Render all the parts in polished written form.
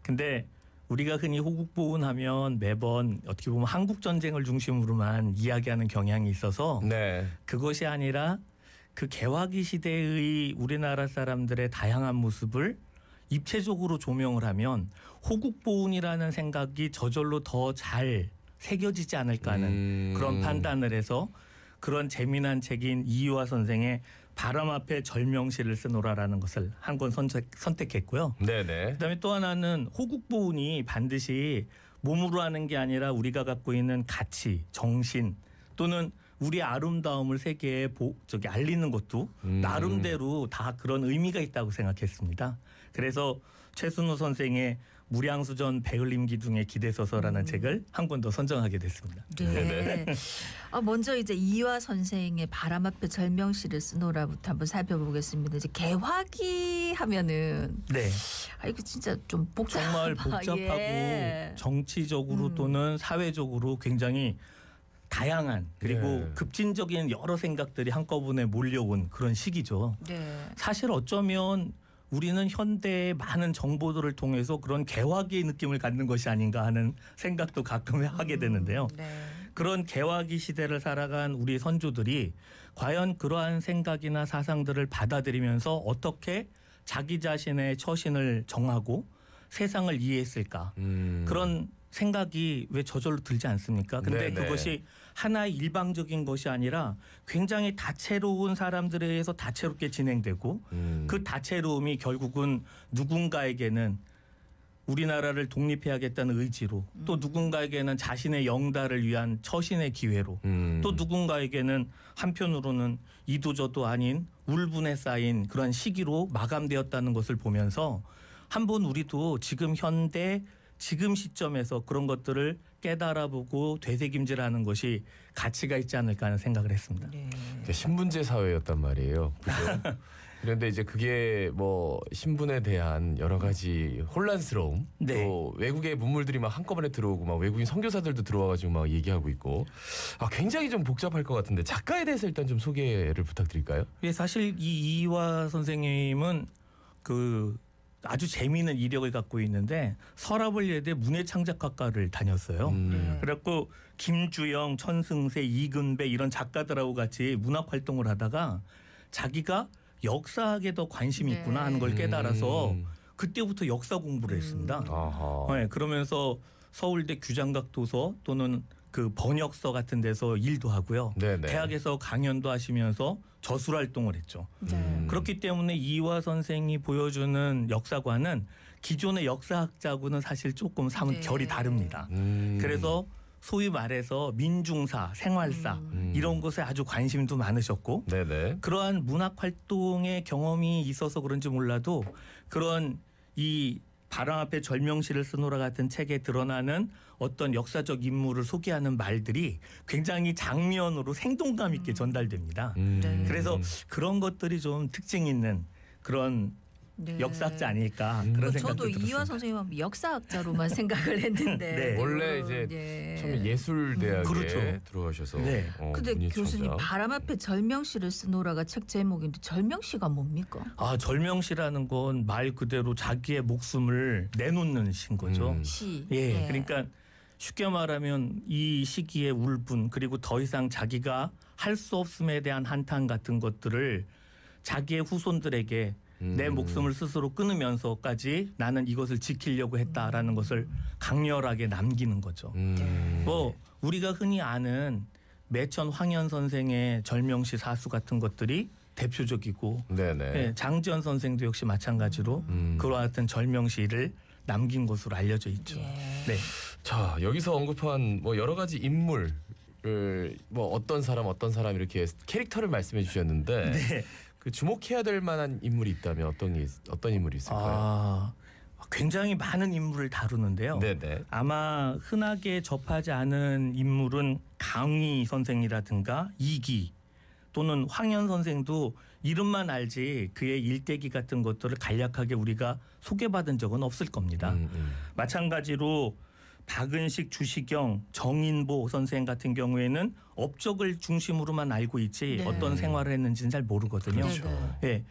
근데 우리가 흔히 호국보훈하면 매번 어떻게 보면 한국 전쟁을 중심으로만 이야기하는 경향이 있어서 네. 그것이 아니라 그 개화기 시대의 우리나라 사람들의 다양한 모습을 입체적으로 조명을 하면 호국보훈이라는 생각이 저절로 더 잘 새겨지지 않을까 하는 그런 판단을 해서 그런 재미난 책인 이유화 선생의 바람 앞에 절명시를 쓰노라라는 것을 한 권 선택했고요. 네네. 그다음에 또 하나는 호국보훈이 반드시 몸으로 하는 게 아니라 우리가 갖고 있는 가치, 정신 또는 우리 아름다움을 세계에 알리는 것도 나름대로 다 그런 의미가 있다고 생각했습니다. 그래서 최순호 선생의 무량수전 배을림기둥의 기대서서라는 책을 한 권 더 선정하게 됐습니다. 네. 먼저 이제 이화 선생의 바람 앞에 절명시를 쓰노라부터 한번 살펴보겠습니다. 이제 개화기 하면은 네. 이거 진짜 좀 정말 복잡하고 예. 정치적으로 또는 사회적으로 굉장히 다양한 그리고 네. 급진적인 여러 생각들이 한꺼번에 몰려온 그런 시기죠. 네. 사실 어쩌면 우리는 현대의 많은 정보들을 통해서 그런 개화기의 느낌을 갖는 것이 아닌가 하는 생각도 가끔 하게 되는데요. 네. 그런 개화기 시대를 살아간 우리 선조들이 과연 그러한 생각이나 사상들을 받아들이면서 어떻게 자기 자신의 처신을 정하고 세상을 이해했을까. 그런 생각이 왜 저절로 들지 않습니까? 근데 네네. 그것이 하나의 일방적인 것이 아니라 굉장히 다채로운 사람들에 의해서 다채롭게 진행되고 그 다채로움이 결국은 누군가에게는 우리나라를 독립해야겠다는 의지로 또 누군가에게는 자신의 영달을 위한 처신의 기회로 또 누군가에게는 한편으로는 이도저도 아닌 울분에 쌓인 그런 시기로 마감되었다는 것을 보면서 한번 우리도 지금 현대 지금 시점에서 그런 것들을 깨달아보고 되새김질하는 것이 가치가 있지 않을까 하는 생각을 했습니다. 네. 신분제 사회였단 말이에요. 그죠? 그런데 이제 그게 뭐 신분에 대한 여러 가지 혼란스러움, 네. 또 외국의 문물들이 막 한꺼번에 들어오고 막 외국인 선교사들도 들어와가지고 막 얘기하고 있고, 굉장히 좀 복잡할 것 같은데 작가에 대해서 일단 좀 소개를 부탁드릴까요? 예, 사실 이 이화 선생님은 아주 재미있는 이력을 갖고 있는데 서라벌 예대 문예창작학과를 다녔어요. 그래갖고 김주영, 천승세, 이근배 이런 작가들하고 같이 문학 활동을 하다가 자기가 역사학에 더 관심이 있구나 하는 걸 깨달아서 그때부터 역사 공부를 했습니다. 네, 그러면서 서울대 규장각 도서 또는 그 번역서 같은 데서 일도 하고요. 네네. 대학에서 강연도 하시면서 저술 활동을 했죠. 그렇기 때문에 이화 선생이 보여주는 역사관은 기존의 역사학자하고는 사실 조금 결이 다릅니다. 그래서 소위 말해서 민중사, 생활사 이런 것에 아주 관심도 많으셨고 네네. 그러한 문학 활동의 경험이 있어서 그런지 몰라도 그런 이 바람 앞에 절명시를 쓰노라 같은 책에 드러나는 어떤 역사적 인물을 소개하는 말들이 굉장히 장면으로 생동감 있게 전달됩니다. 그래서 그런 것들이 좀 특징 있는 그런 네. 역사학자 아닐까 그런 생각도 저도 들었습니다. 이화 선생님은 역사학자로만 생각을 했는데 네. 원래 이제 예. 처음에 예술대학에 그렇죠. 들어가셔서 네. 근데 문예창작. 교수님 바람 앞에 절명시를 쓰노라가 책 제목인데 절명시가 뭡니까? 절명시라는 건 말 그대로 자기의 목숨을 내놓는 시인 거죠. 시. 예, 그러니까 쉽게 말하면 이 시기의 울분 그리고 더 이상 자기가 할 수 없음에 대한 한탄 같은 것들을 자기의 후손들에게 내 목숨을 스스로 끊으면서까지 나는 이것을 지키려고 했다라는 것을 강렬하게 남기는 거죠. 뭐 우리가 흔히 아는 매천 황현 선생의 절명시 사수 같은 것들이 대표적이고 네네. 예, 장지연 선생도 역시 마찬가지로 그와 같은 절명시를 남긴 것으로 알려져 있죠. 네. 자, 여기서 언급한 뭐 여러 가지 인물 뭐 어떤 사람 이렇게 캐릭터를 말씀해 주셨는데 네. 그 주목해야 될 만한 인물이 있다면 어떤 인물이 있을까요? 굉장히 많은 인물을 다루는데요. 네네. 아마 흔하게 접하지 않은 인물은 강희 선생이라든가 이기 또는 황현 선생도 이름만 알지 그의 일대기 같은 것들을 간략하게 우리가 소개받은 적은 없을 겁니다. 마찬가지로 박은식, 주시경, 정인보 선생 같은 경우에는 업적을 중심으로만 알고 있지 네. 어떤 생활을 했는지는 잘 모르거든요. 그렇죠. 예,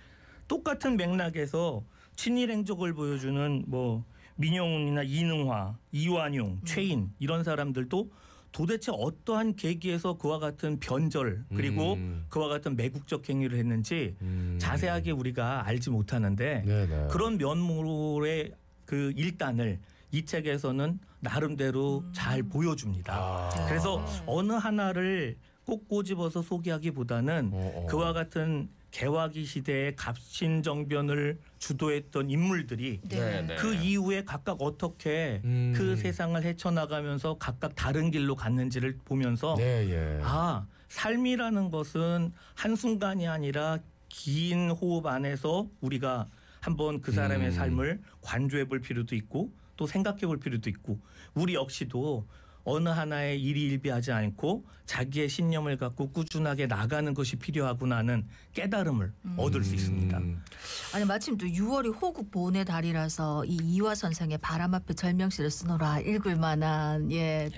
똑같은 맥락에서 친일 행적을 보여주는 뭐 민영훈이나 이능화, 이완용, 최인 이런 사람들도 도대체 어떠한 계기에서 그와 같은 변절 그리고 그와 같은 매국적 행위를 했는지 자세하게 우리가 알지 못하는데 네네. 그런 면모의 그 일단을 이 책에서는 나름대로 잘 보여줍니다. 아. 그래서 어느 하나를 꼭 꼬집어서 소개하기보다는 그와 같은 개화기 시대의 갑신정변을 주도했던 인물들이 네. 그 이후에 각각 어떻게 그 세상을 헤쳐나가면서 각각 다른 길로 갔는지를 보면서 네, 예. 아, 삶이라는 것은 한순간이 아니라 긴 호흡 안에서 우리가 한번 그 사람의 삶을 관조해 볼 필요도 있고 또 생각해 볼 필요도 있고 우리 역시도 어느 하나의 일희일비하지 않고 자기의 신념을 갖고 꾸준하게 나가는 것이 필요하구나 하는 깨달음을 얻을 수 있습니다. 아니 마침 또 6월이 호국 보훈의 달이라서 이 이화 선생의 바람 앞에 절명시를 쓰노라 읽을 만한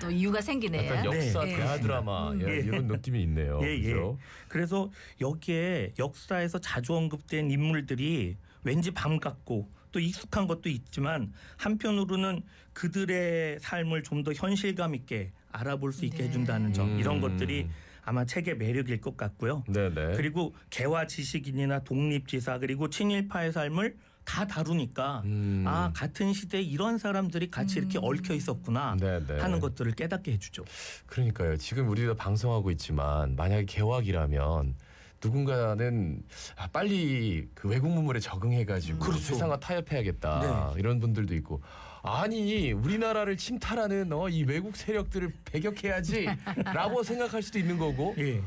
또 이유가 생기네요. 약간 역사 네. 대하 드라마 이런 느낌이 있네요. 그렇죠? 그래서 여기에 역사에서 자주 언급된 인물들이 왠지 밤 같고 또 익숙한 것도 있지만 한편으로는 그들의 삶을 좀 더 현실감 있게 알아볼 수 있게 해준다는 점 이런 것들이 아마 책의 매력일 것 같고요. 네네. 그리고 개화 지식인이나 독립지사 그리고 친일파의 삶을 다 다루니까 아 같은 시대에 이런 사람들이 같이 이렇게 얽혀 있었구나 네네. 하는 것들을 깨닫게 해주죠. 그러니까요. 지금 우리가 방송하고 있지만 만약에 개화기라면 누군가는 빨리 그 외국 문물에 적응해가지고 그렇죠. 세상과 타협해야겠다 이런 분들도 있고 아니 우리나라를 침탈하는 이 외국 세력들을 배격해야지라고 생각할 수도 있는 거고 예.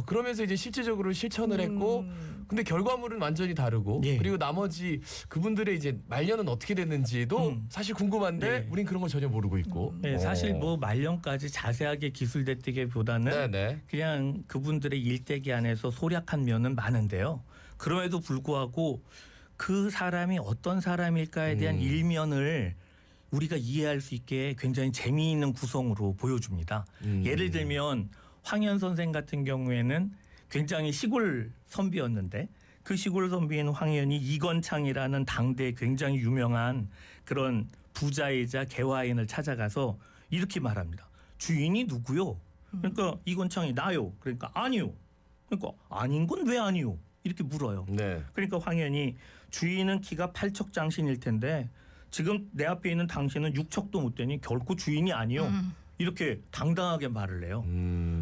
그러면서 이제 실제적으로 실천을 했고 근데 결과물은 완전히 다르고 예. 그리고 나머지 그분들의 이제 말년은 어떻게 됐는지도 사실 궁금한데 예. 우린 그런 걸 전혀 모르고 있고 네, 사실 뭐 말년까지 자세하게 기술됐다기보다는 네네. 그냥 그분들의 일대기 안에서 소략한 면은 많은데요. 그럼에도 불구하고 그 사람이 어떤 사람일까에 대한 일면을 우리가 이해할 수 있게 굉장히 재미있는 구성으로 보여줍니다. 예를 들면 황현 선생 같은 경우에는 굉장히 시골 선비였는데 그 시골 선비인 황현이 이건창이라는 당대에 굉장히 유명한 그런 부자이자 개화인을 찾아가서 이렇게 말합니다. 주인이 누구요? 그러니까 이건창이 나요. 그러니까 아니요. 그러니까 아닌 건 왜 아니요? 이렇게 물어요. 네. 그러니까 황현이 주인은 키가 8척 장신일 텐데 지금 내 앞에 있는 당신은 6척도 못 되니 결코 주인이 아니요. 이렇게 당당하게 말을 해요.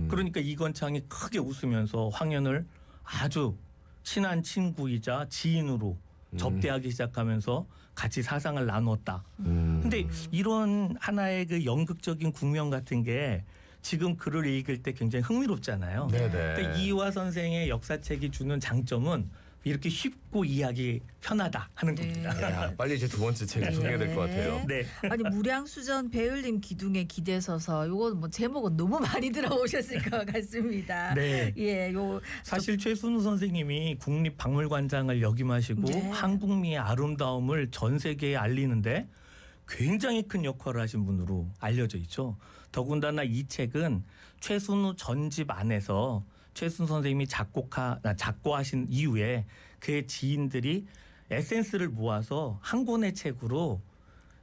그러니까 이건창이 크게 웃으면서 황현을 아주 친한 친구이자 지인으로 접대하기 시작하면서 같이 사상을 나눴다. 근데 이런 하나의 그 연극적인 국면 같은 게 지금 글을 읽을 때 굉장히 흥미롭잖아요. 네네. 그러니까 이화 선생의 역사책이 주는 장점은 이렇게 쉽고 이해하기 편하다 하는 겁니다. 야, 빨리 이제 두 번째 책을 소개해야 될 것 같아요. 네. 아니 무량수전 배울림 기둥에 기대서서 요거 뭐 제목은 너무 많이 들어오셨을 것 같습니다. 네. 예, 요 사실 최순우 선생님이 국립박물관장을 역임하시고 네. 한국미의 아름다움을 전 세계에 알리는데 굉장히 큰 역할을 하신 분으로 알려져 있죠. 더군다나 이 책은 최순우 전집 안에서 최순우 선생님이 작고하신 이후에 그의 지인들이 에센스를 모아서 한 권의 책으로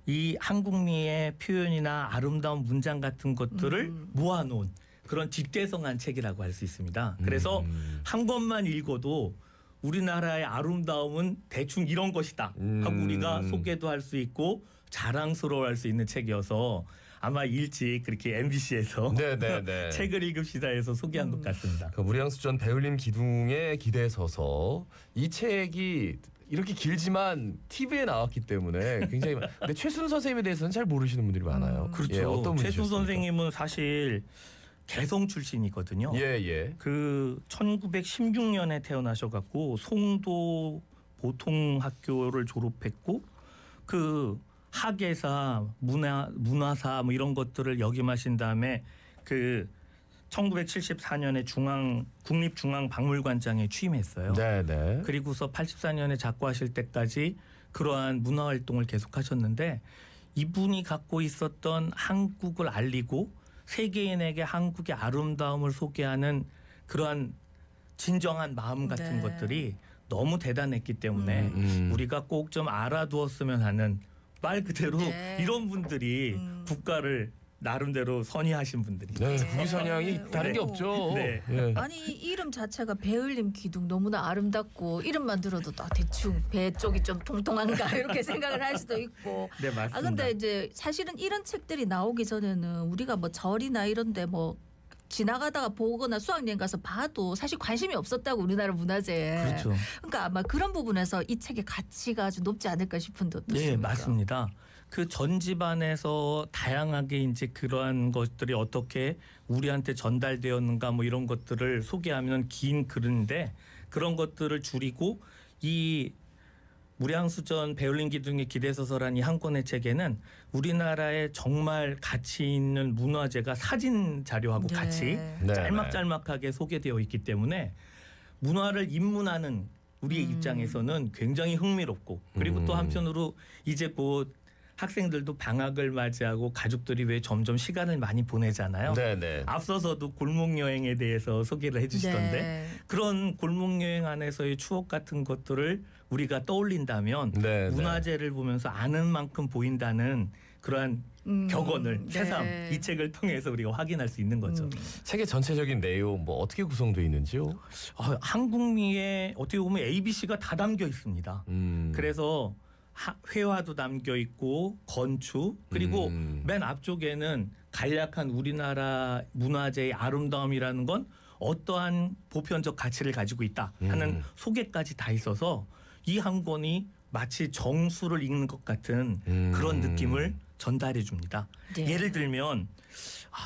이 한국미의 표현이나 아름다운 문장 같은 것들을 모아놓은 그런 집대성한 책이라고 할 수 있습니다. 그래서 한 권만 읽어도 우리나라의 아름다움은 대충 이런 것이다 하고 우리가 소개도 할 수 있고 자랑스러워할 수 있는 책이어서 아마 일찍 그렇게 MBC에서 네네네. 책을 읽읍시다에서 소개한 것 같습니다. 그 무량수전 배울림 기둥에 기대서서 이 책이 이렇게 길지만 TV에 나왔기 때문에 굉장히 근데 최순우 선생님에 대해서는 잘 모르시는 분들이 많아요. 그렇죠. 예, 어떤 분이셨습니까? 최순우 선생님은 사실 개성 출신이거든요. 예. 그 1916년에 태어나셔갖고 송도 보통학교를 졸업했고 그 학예사, 문화사 뭐 이런 것들을 역임하신 다음에 그 1974년에 국립중앙박물관장에 취임했어요. 네네. 그리고서 84년에 작고하실 때까지 그러한 문화활동을 계속하셨는데 이분이 갖고 있었던 한국을 알리고 세계인에게 한국의 아름다움을 소개하는 그러한 진정한 마음 같은 네. 것들이 너무 대단했기 때문에 우리가 꼭 좀 알아두었으면 하는 말 그대로 네. 이런 분들이 국가를 나름대로 선의하신 분들이죠. 네, 국위선양이 다른 게 네. 없죠. 네. 예. 아니 이 이름 자체가 배을림 기둥 너무나 아름답고 이름만 들어도 대충 배 쪽이 좀 통통한가 이렇게 생각을 할 수도 있고. 네, 맞습니다. 아 근데 이제 사실은 이런 책들이 나오기 전에는 우리가 뭐 절이나 이런데 뭐 지나가다가 보거나 수학여행 가서 봐도 사실 관심이 없었다고 우리나라 문화재에. 그렇죠. 그러니까 아마 그런 부분에서 이 책의 가치가 아주 높지 않을까 싶은데 어떻습니까? 네, 맞습니다. 그 전 집안에서 다양하게 이제 그러한 것들이 어떻게 우리한테 전달되었는가 뭐 이런 것들을 소개하면 긴 글인데 그런 것들을 줄이고 이 무량수전 배울림 기둥의 기대서서란 이 한 권의 책에는 우리나라의 정말 가치 있는 문화재가 사진 자료하고 네. 같이 네, 짤막짤막하게 소개되어 있기 때문에 문화를 입문하는 우리의 입장에서는 굉장히 흥미롭고 그리고 또 한편으로 이제 곧 학생들도 방학을 맞이하고 가족들이 왜 점점 시간을 많이 보내잖아요. 네네. 앞서서도 골목 여행에 대해서 소개를 해주시던데 네. 그런 골목 여행 안에서의 추억 같은 것들을 우리가 떠올린다면 네, 문화재를 보면서 아는 만큼 보인다는 그러한 격언을 네. 새삼 이 책을 통해서 우리가 확인할 수 있는 거죠. 책의 전체적인 내용 뭐 어떻게 구성되어 있는지요? 한국미에 어떻게 보면 ABC가 다 담겨 있습니다. 그래서 회화도 담겨 있고 건축 그리고 맨 앞쪽에는 간략한 우리나라 문화재의 아름다움이라는 건 어떠한 보편적 가치를 가지고 있다 하는 소개까지 다 있어서 이 한 권이 마치 정수를 읽는 것 같은 그런 느낌을 전달해 줍니다. 네. 예를 들면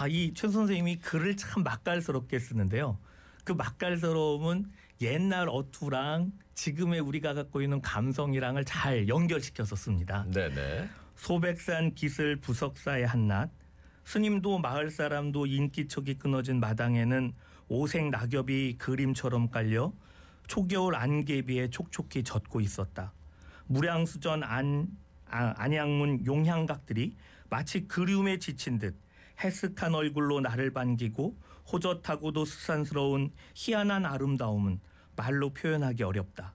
이 최 선생님이 글을 참 맛깔스럽게 쓰는데요. 그 맛깔스러움은 옛날 어투랑 지금의 우리가 갖고 있는 감성이랑을 잘 연결시켜서 씁니다. 네네. 소백산 기슬 부석사의 한낮 스님도 마을 사람도 인기척이 끊어진 마당에는 오색 낙엽이 그림처럼 깔려 초겨울 안개비에 촉촉히 젖고 있었다. 무량수전 안양문 용향각들이 마치 그리움에 지친 듯 해쓱한 얼굴로 나를 반기고 호젓하고도 스산스러운 희한한 아름다움은 말로 표현하기 어렵다.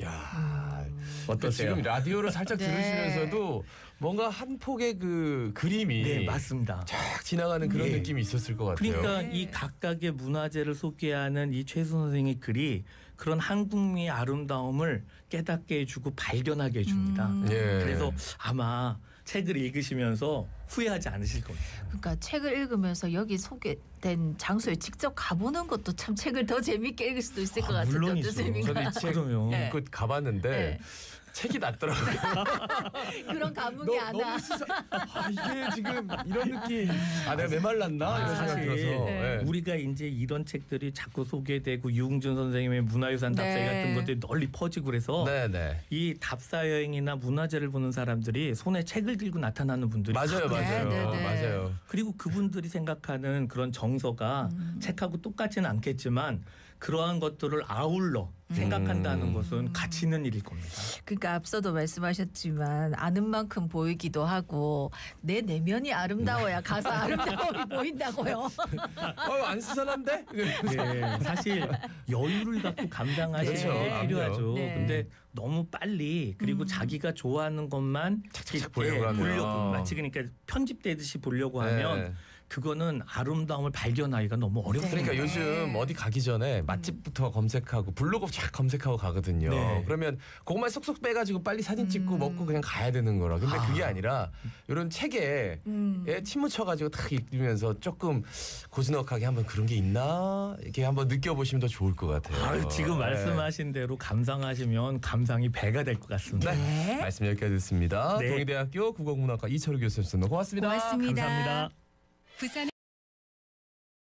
야, 어떠세요? 지금 라디오를 살짝 네. 들으시면서도 뭔가 한 폭의 그 그림이 네, 맞습니다. 쫙 지나가는 그런 네. 느낌이 있었을 것 같아요. 그러니까 이 각각의 문화재를 소개하는 이 최수 선생의 글이 그런 한국미의 아름다움을 깨닫게 해주고 발견하게 해줍니다. 예. 그래서 아마 책을 읽으시면서 후회하지 않으실 겁니다. 그러니까 책을 읽으면서 여기 소개된 장소에 직접 가보는 것도 참 책을 더 재미있게 읽을 수도 있을 것 같은데 물론이죠. 어떻습니까? 저도 이 책 그럼요. 네. 읽고 가봤는데 네. 책이 낫더라고요. 그런 감흥이 안 와. 이게 지금 이런 느낌. 내가 메말랐나 이런 생각 사실 들어서. 네. 예. 우리가 이제 이런 책들이 자꾸 소개되고 유흥준 선생님의 문화유산 답사 네. 같은 것들이 널리 퍼지고 그래서 네네. 이 답사 여행이나 문화재를 보는 사람들이 손에 책을 들고 나타나는 분들이 맞아요, 맞아요, 네, 네, 네. 맞아요. 그리고 그분들이 생각하는 그런 정서가 책하고 똑같지는 않겠지만 그러한 것들을 아울러 생각한다는 것은 가치 있는 일일 겁니다. 그러니까 앞서도 말씀하셨지만 아는 만큼 보이기도 하고 내 내면이 아름다워야 가사 아름다움이 보인다고요. 안 수산한데? 네, 사실 여유를 갖고 감상하시는 그렇죠. 게 필요하죠. 네. 근데 너무 빨리 그리고 자기가 좋아하는 것만 착착착 이렇게 보려고 하면. 보려고 마치 그러니까 편집되듯이 보려고 하면 네. 그거는 아름다움을 발견하기가 너무 어렵습니다. 그러니까 요즘 어디 가기 전에 맛집부터 검색하고 블로그 쫙 검색하고 가거든요. 네. 그러면 그것만 쏙쏙 빼가지고 빨리 사진 찍고 먹고 그냥 가야 되는 거라. 근데 그게 아니라 이런 책에 침 묻혀가지고 탁 읽으면서 조금 고즈넉하게 한번 그런 게 있나 이렇게 한번 느껴보시면 더 좋을 것 같아요. 지금 네. 말씀하신 대로 감상하시면 감상이 배가 될 것 같습니다. 네. 말씀 여기까지 듣습니다. 네. 동의대학교 국어국문학과 이철우 교수였습니다. 고맙습니다. 고맙습니다. 감사합니다. 부산